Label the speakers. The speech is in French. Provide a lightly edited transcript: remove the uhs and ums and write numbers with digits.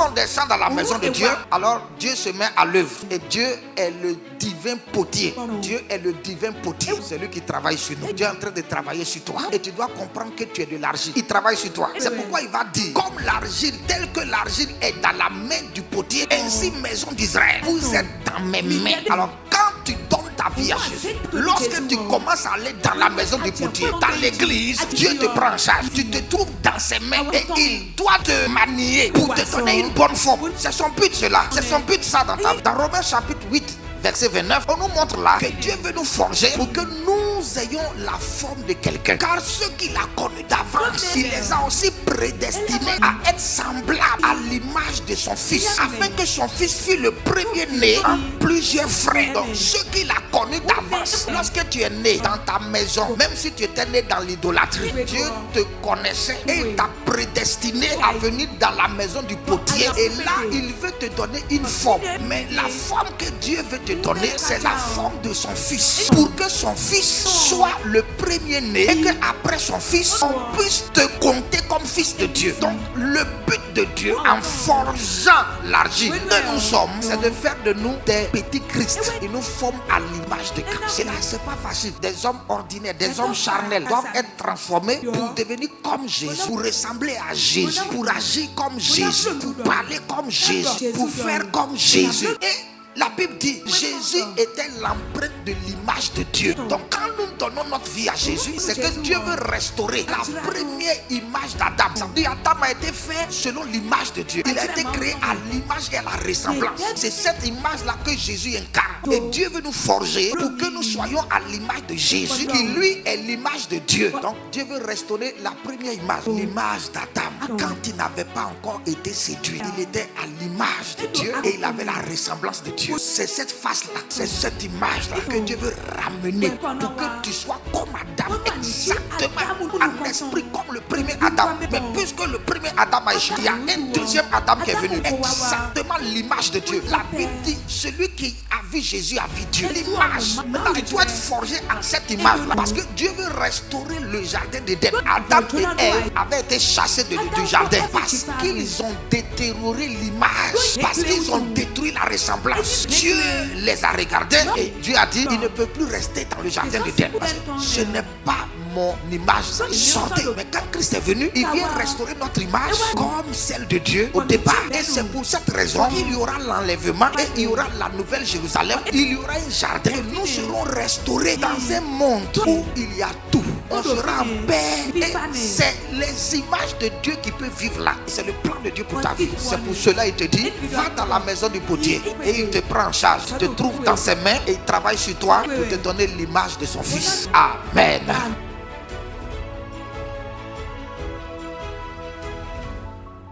Speaker 1: Lorsqu'on descend dans la maison de Dieu, alors Dieu se met à l'œuvre. Et Dieu est le divin potier. Dieu est le divin potier. C'est lui qui travaille sur nous. Dieu est en train de travailler sur toi. Et tu dois comprendre que tu es de l'argile. Il travaille sur toi. C'est pourquoi il va dire, comme l'argile, tel que l'argile est dans la main du potier, ainsi maison d'Israël, vous êtes dans mes mains. Alors quand tu donnes ta vie à Jésus, lorsque tu commences à aller dans la maison du potier, dans l'église, Dieu te prend en charge. Tu te trouves dans ses mains et il doit te manier pour te donner une bonne forme. C'est son but cela. C'est son but ça dans ta vie. Dans Romains chapitre 8, verset 29, on nous montre là que Dieu veut nous forger pour que nous ayons la forme de quelqu'un. Car ceux qu'il a connus d'avance, il les a aussi prédestinés à être semblables à l'image de son fils, afin que son fils fût le premier-né en plusieurs frères. Donc ceux qu'il a connus d'avance, lorsque tu es né dans ta maison, même si tu étais né dans l'idolâtrie, Dieu te connaissait et il t'a prédestiné à venir dans la maison du potier. Et là, il veut te donner une forme. Mais la forme que Dieu veut te donner, c'est la forme de son fils, pour que son fils soit le premier-né et qu'après son fils, on puisse te compter comme fils de Dieu. Donc le but de Dieu en forgeant l'argile que nous sommes, c'est de faire de nous des petits Christ. Il nous forme à l'image de Christ. Et là, c'est pas facile. Des hommes ordinaires, des hommes charnels doivent être transformés pour devenir comme Jésus, pour ressembler à Jésus, pour agir comme Jésus, pour parler comme Jésus, pour faire comme Jésus. Et la Bible dit, Jésus était l'empreinte de l'image de Dieu. Donc quand nous donnons notre vie à Jésus, c'est que Dieu veut restaurer la première image d'Adam. Ça veut dire Adam a été fait selon l'image de Dieu. Il a été créé à l'image et à la ressemblance. C'est cette image-là que Jésus incarne. Et Dieu veut nous forger pour que nous soyons à l'image de Jésus, qui lui est l'image de Dieu. Donc Dieu veut restaurer la première image, l'image d'Adam. Quand il n'avait pas encore été séduit, il était à l'image de Dieu et il avait la ressemblance de Dieu. C'est cette face-là, c'est cette image-là que Dieu veut ramener pour que tu sois comme Adam, exactement en esprit comme le premier Adam. Mais puisque le premier Adam a échoué, il y a un deuxième Adam qui est venu, exactement l'image de Dieu. La Bible dit, celui qui a vu Jésus a vu Dieu. L'image, maintenant tu dois être forgé en cette image-là, parce que Dieu veut restaurer le jardin d'Éden. Adam et Ève avaient été chassés du jardin parce qu'ils ont détérioré l'image, parce qu'ils ont détruit la ressemblance. Dieu les a regardés et Dieu a dit, il ne peut plus rester dans le jardin d'Éden parce que ce n'est pas mon image. Sortez. Mais quand Christ est venu, il vient restaurer notre image comme celle de Dieu au départ. Et c'est pour cette raison qu'il y aura l'enlèvement et il y aura la nouvelle Jérusalem. Il y aura un jardin et nous serons restaurés dans un monde où il y a tout. On sera en paix. Et c'est les images de Dieu qui peuvent vivre là. C'est le plan de Dieu pour ta vie. C'est pour cela il te dit, va dans la maison du potier et il te prend en charge. Il te trouve dans ses mains et il travaille sur toi pour te donner l'image de son fils. Amen.